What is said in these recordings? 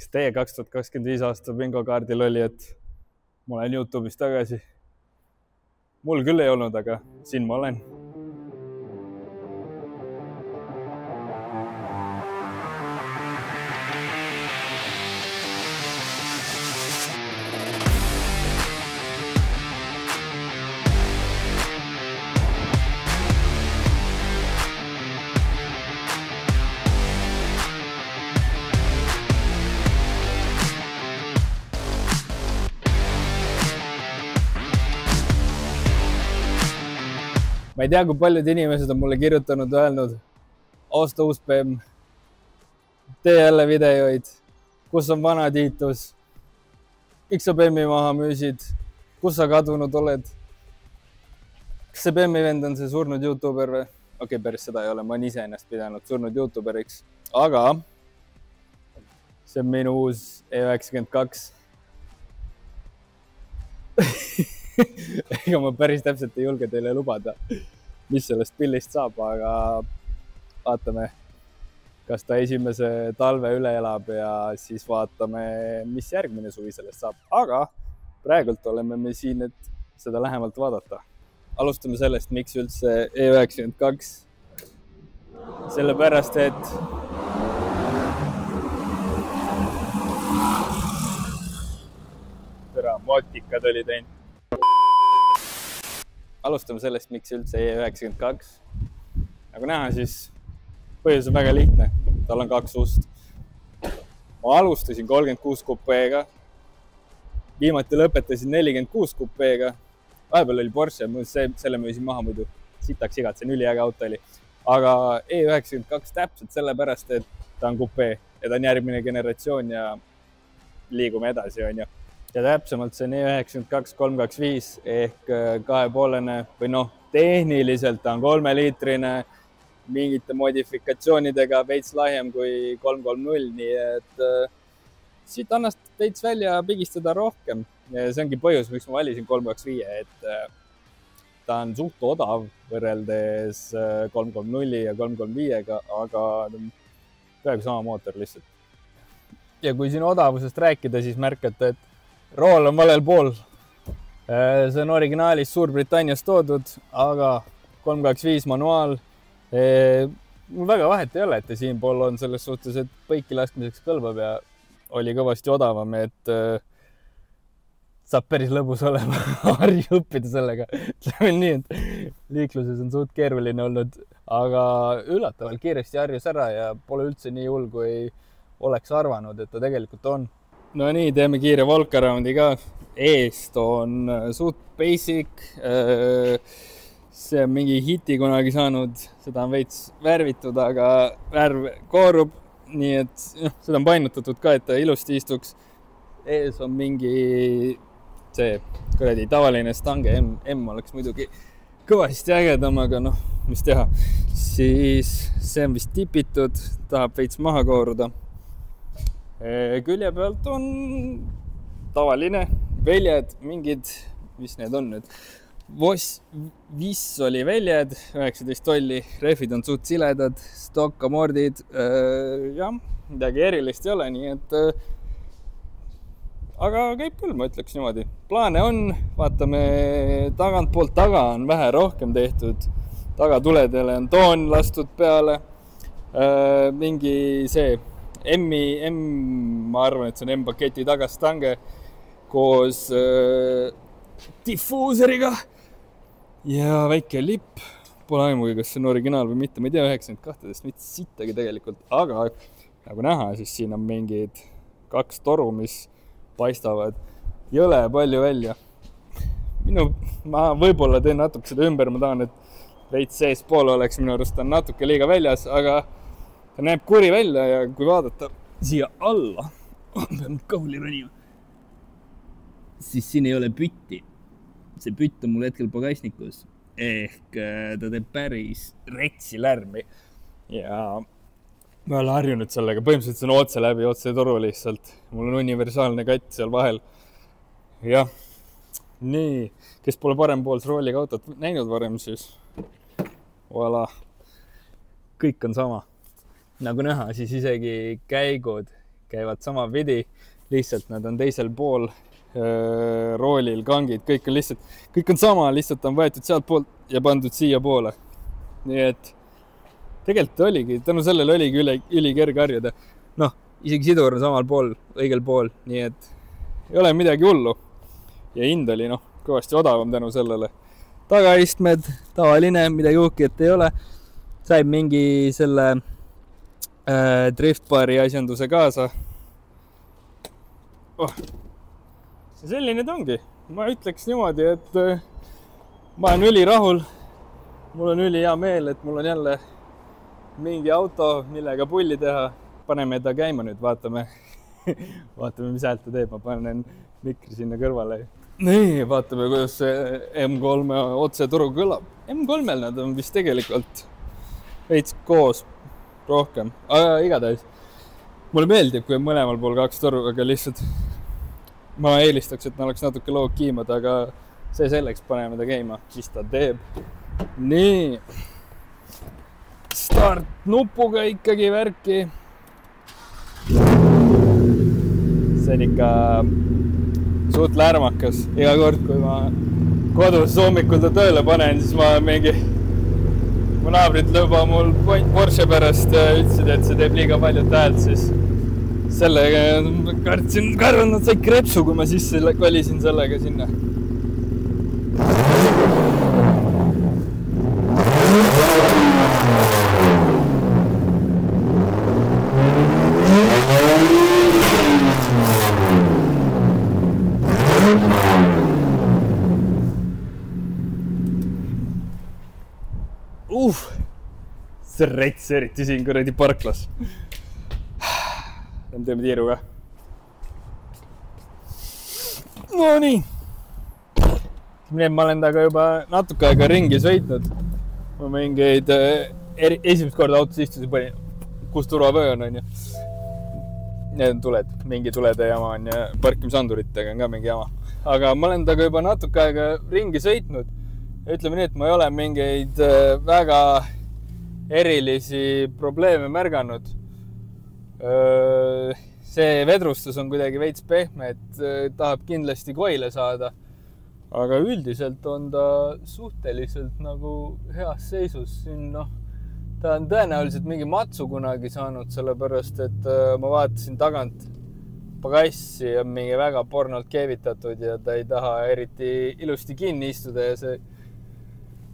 Kas teie 2025 aasta bingokaardil oli, et ma olen YouTube'is tagasi? Mul küll ei olnud, aga siin ma olen. Ma ei tea, kui paljud inimesed on mulle kirjutanud, öelnud, osta uus BEM, tee jälle videoid, kus on vana Tiitus, miks sa BEM-i maha müüsid, kus sa kadunud oled, kas see BEM-i vend on see surnud YouTuber või? Okei, päris seda ei ole, ma olen ise ennast pidanud surnud YouTuberiks, aga see on minu uus E92. Ega ma päris täpselt ei julge teile lubada, mis sellest pillist saab, aga vaatame, kas ta esimese talve üle elab ja siis vaatame, mis järgmine suvi sellest saab. Aga praegult oleme me siin, et seda lähemalt vaadata. Alustame sellest, miks üldse E92. Sellepärast, et motikad oli teinud. Alustame sellest, miks üldse E92. Nagu näha, siis põhjus on väga lihtne. Tal on 2 ust. Ma alustasin 36 kupeega. Viimati lõpetasin 46 kupeega. Vahepeal oli Porsche, selle müüsin maha muidu. Sitaks igatsen, üliäge auto oli. Aga E92 täpselt sellepärast, et ta on kupee ja ta on järgmine generatsioon ja liigume edasi, on ju. Ja täpsemalt see on E92 325 ehk 2,5 või tehniliselt ta on 3-liitrine, mingite modifikatsioonidega veits lahem kui 330, nii et siit annast veits välja pigistada rohkem. Ja see ongi põhjus, miks ma valisin 325, et ta on suht odav võrreldes 330 ja 335-ga, aga peaaegu sama mootor lihtsalt. Ja kui siin odavusest rääkida, siis märkate, et rool on valel pool. See on originaalis Suurbritannias toodud, aga 325 manuaal. Mul väga vahet ei ole, et siinpool on selles suhtes, et põiki laskmiseks kõlbab ja oli kõvasti odavam, et saab päris lõbus olema harju õppida sellega. Ütleme nii, et liikluses on suht keeruline olnud, aga üllatavalt kiiresti harjus ära ja pole üldse nii hull, kui oleks arvanud, et ta tegelikult on. No nii, teeme kiire walk-aroundi ka. Eest on suht basic. See on mingi hiti kunagi saanud. Seda on veits värvitud, aga värv koorub. Nii et seda on painutatud ka, et ta ilusti istuks. Ees on mingi see kuradi tavaline stange M oleks muidugi kõvasti ägedam, aga mis teha. Siis see on vist tipitud, tahab veits maha kooruda. Külje pealt on tavaline väljed, mingid, mis need on nüüd? Viss oli väljed, 19 tolli, rehvid on suht siledad, stokkamordid, jah, midagi erilist ei ole, nii et aga käib küll, ma ütleks niimoodi. Plaane on, vaatame tagantpoolt taga on vähe rohkem tehtud, tagatuledele on toon lastud peale, mingi see ma arvan, et see on M-paketi tagastange koos diffuuseriga ja väike lipp. Pole aimugi, kas see on originaal või mitte. Ma ei tea 92-dest mitte sittagi tegelikult, aga nagu näha, siis siin on mingid 2 toru, mis paistavad jõle palju välja. Ma võib-olla teen natuke seda ümber, ma tahan, et veits sees pool oleks, minu arust on natuke liiga väljas, aga ta näeb kuri välja ja kui vaadata siia alla, pean kõhuli ronima, siis siin ei ole pütti. See pütt on mul hetkel pagasnikus ehk ta teeb päris retsi lärmi ja ma olen harjunud sellega. Põhimõtteliselt see on otse läbi, otse toru lihtsalt. Mul on universaalne katt seal vahel. Jah, nii, kes pole parempoolse rooliga autot näinud varem, siis voilà, kõik on sama. Nagu näha, siis isegi käivad sama pidi, lihtsalt nad on teisel pool roolil, kangid, kõik on sama, lihtsalt on võetud sealt poolt ja pandud siia poole. Nii et tegelikult oligi, tänu sellele oligi üli kerge harjuda. Noh, isegi sidur on samal pool, õigel pool, nii et ei ole midagi hullu. Ja hind oli kõvasti odavam tänu sellele. Tagaistmed, tavaline, midagi uhket ei ole. Saib mingi selle driftbari asjanduse kaasa. Selline ta ongi. Ma ütleks niimoodi, et ma olen üli rahul. Mul on üli hea meel, et mul on jälle mingi auto, millega pulli teha. Paneme ta käima nüüd, vaatame, mis häält ta teeb. Ma panen mikri sinna kõrvale. Nii, vaatame, kuidas see M3 otse turu kõlab. M3-l nad on vist tegelikult veits koos rohkem. Aga igatahes, mulle meeldib, kui on mõlemal pool 2 toru, aga lihtsalt ma eelistaks, et ma oleks natuke loog kiimad, aga see selleks paneme ta käima, mis ta teeb. Nii. Start nupuga ikkagi värki. See on ikka suht lärmakas. Iga kord, kui ma kodus hommikul ta tööle panen, siis mu naabrid lõba mul Porsche pärast ja ütlesid, et see teeb liiga palju häält, siis sellega karvan, nad said krepsu, kui ma sisse kolisin sellega sinna. See rets eriti siin kuradi parklas. Teeme tiiru ka. No nii. Ma olen taga juba natuke aega ringi sõitnud. Ma mingeid esimest korda autos istusin, kus turvavöö on ju. Need on tuled, mingi tulede jama on ja parkimisanduritega on ka mingi jama. Aga ma olen taga juba natuke aega ringi sõitnud. Ütleme nii, et ma ei ole mingeid väga erilisi probleeme märganud. See vedrustus on kuidagi veits pehme, et tahab kindlasti koile saada. Aga üldiselt on ta suhteliselt nagu heas seisus. Ta on tõenäoliselt mingi matsu kunagi saanud, sellepärast, et ma vaatasin tagant pagassi on mingi väga pornolt keevitatud ja ta ei taha eriti ilusti kinni istuda ja see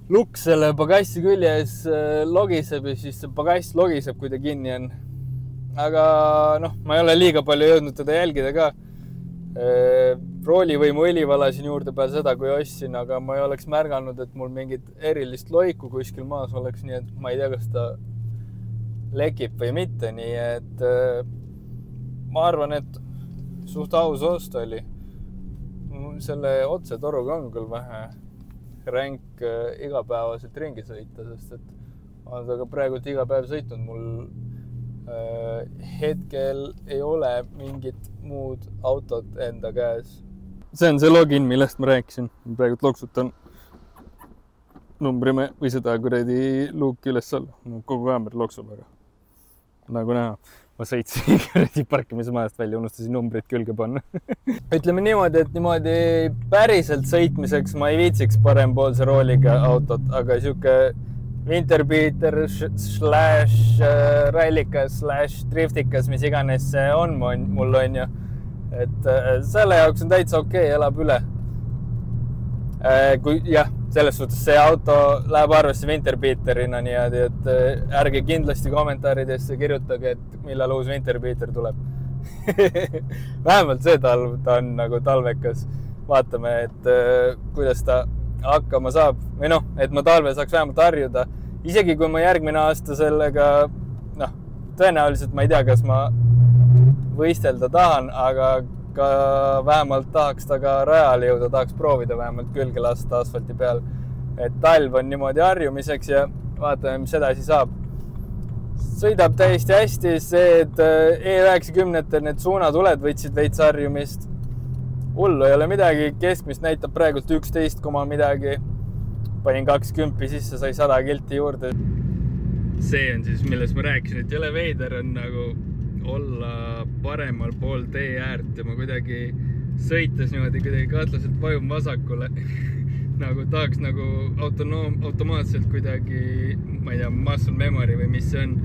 lukk selle pagassi küljes logiseb ja siis see pagass logiseb, kui ta kinni on. Aga ma ei ole liiga palju jõudnud teda jälgida ka. Roolivõimu õli valasin juurde peale seda, kui ostsin, aga ma ei oleks märganud, et mul mingit erilist loiku kuskil maas oleks, nii et ma ei tea, kas ta lekib või mitte, nii et ma arvan, et suht aus ost oli. Selle otse toruga on küll vähe ränk igapäevaselt ringi sõita, sest et ma olen taga praegult iga päev sõitnud. Mul hetkel ei ole mingit muud autot enda käes. See on see login, millest ma rääkisin. Praegult loksutan numbrime või seda kuradi luuki üles alla. Kogu kaamera loksub, aga nagu näha. Ma sõitsin parkimismajast välja, unustasin numbrid külge panna. Ütleme niimoodi, et niimoodi päriselt sõitmiseks ma ei viitsiks parempoolse rooliga autot, aga siuke Winterbeater / rallikas / driftikas, mis iganes see on mul on ju. Et selle jaoks on täitsa okei, elab üle. Jah, selles suhtes see auto läheb arvesse Winterbeaterina niimoodi, et ärge kindlasti kommentaaridesse kirjutage, et millal uus Winterbeater tuleb. Vähemalt see talv, ta on nagu talvekas. Vaatame, et kuidas ta hakkama saab. Või et ma talve saaks vähemalt harjuda. Isegi kui ma järgmine aasta sellega, tõenäoliselt ma ei tea, kas ma võistelda tahan, aga ka vähemalt tahaks ta ka rajale jõuda, tahaks proovida vähemalt külge lasta asfalti peal. Et talv on niimoodi harjumiseks ja vaatame, mis edasi saab. Sõidab täiesti hästi see, et E90-tel need suunatuled võtsid veits harjumist. Hullu ei ole midagi, keskmist näitab praegult 11, midagi. Panin 20 sisse, sai 100 kilti juurde. See on siis, millest ma rääkisin, et jõle veider on nagu olla paremal pool tee äärt ja ma kuidagi sõites niimoodi kuidagi kahtlaselt vajun vasakule. Nagu tahaks nagu automaatselt kuidagi, ma ei tea, muscle memory või mis see on,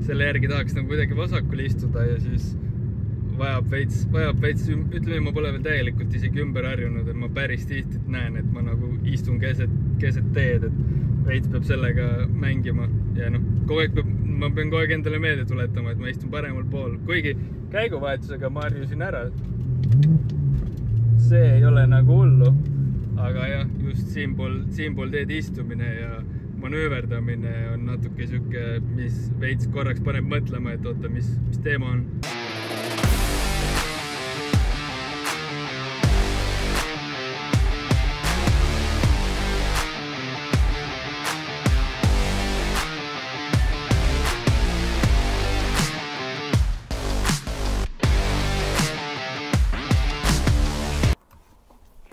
selle järgi tahaks nagu kuidagi vasakule istuda ja siis vajab veits, ütleme, ma pole veel täielikult isegi ümber harjunud, et ma päris tihti näen, et ma nagu istun keset teed, et veits peab sellega mängima ja noh, ma pean kogu aeg endale meelde tuletama, et ma istun paremal pool, kuigi käiguvahetusega ma harjusin ära. See ei ole nagu hullu, aga jah, just siinpool teed istumine ja manööverdamine on natuke siuke, mis veits korraks paneb mõtlema, et oota, mis teema on.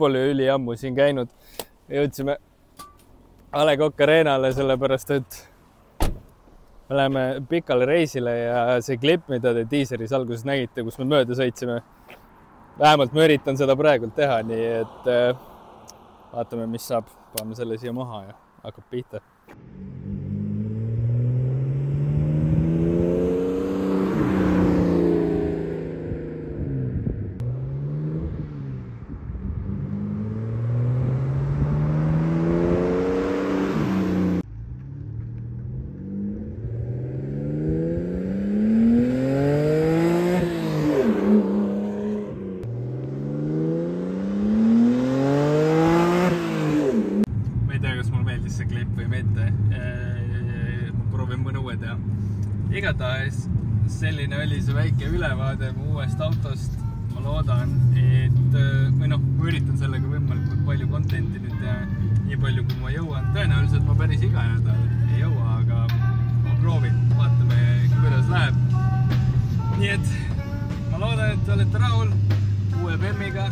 Pole üliammu siin käinud. Jõudsime A. Le Coq Arenale sellepärast, et me läheme pikale reisile ja see klipp, mida te teaseris alguses nägite, kus me mööda sõitsime. Vähemalt ma üritan seda praegult teha, nii et vaatame, mis saab. Paame selle siia maha ja hakkab pihta. Igatahes selline oli see väike ülevaade mu uuest autost. Ma loodan, et või noh, ma üritan sellega võimalikult palju contenti nüüd teha, nii palju kui ma jõuan. Tõenäoliselt ma päris iga nädal ei jõua, aga ma proovin, vaatame, kuidas läheb. Nii et ma loodan, et te olete rahul uue BEM-iga.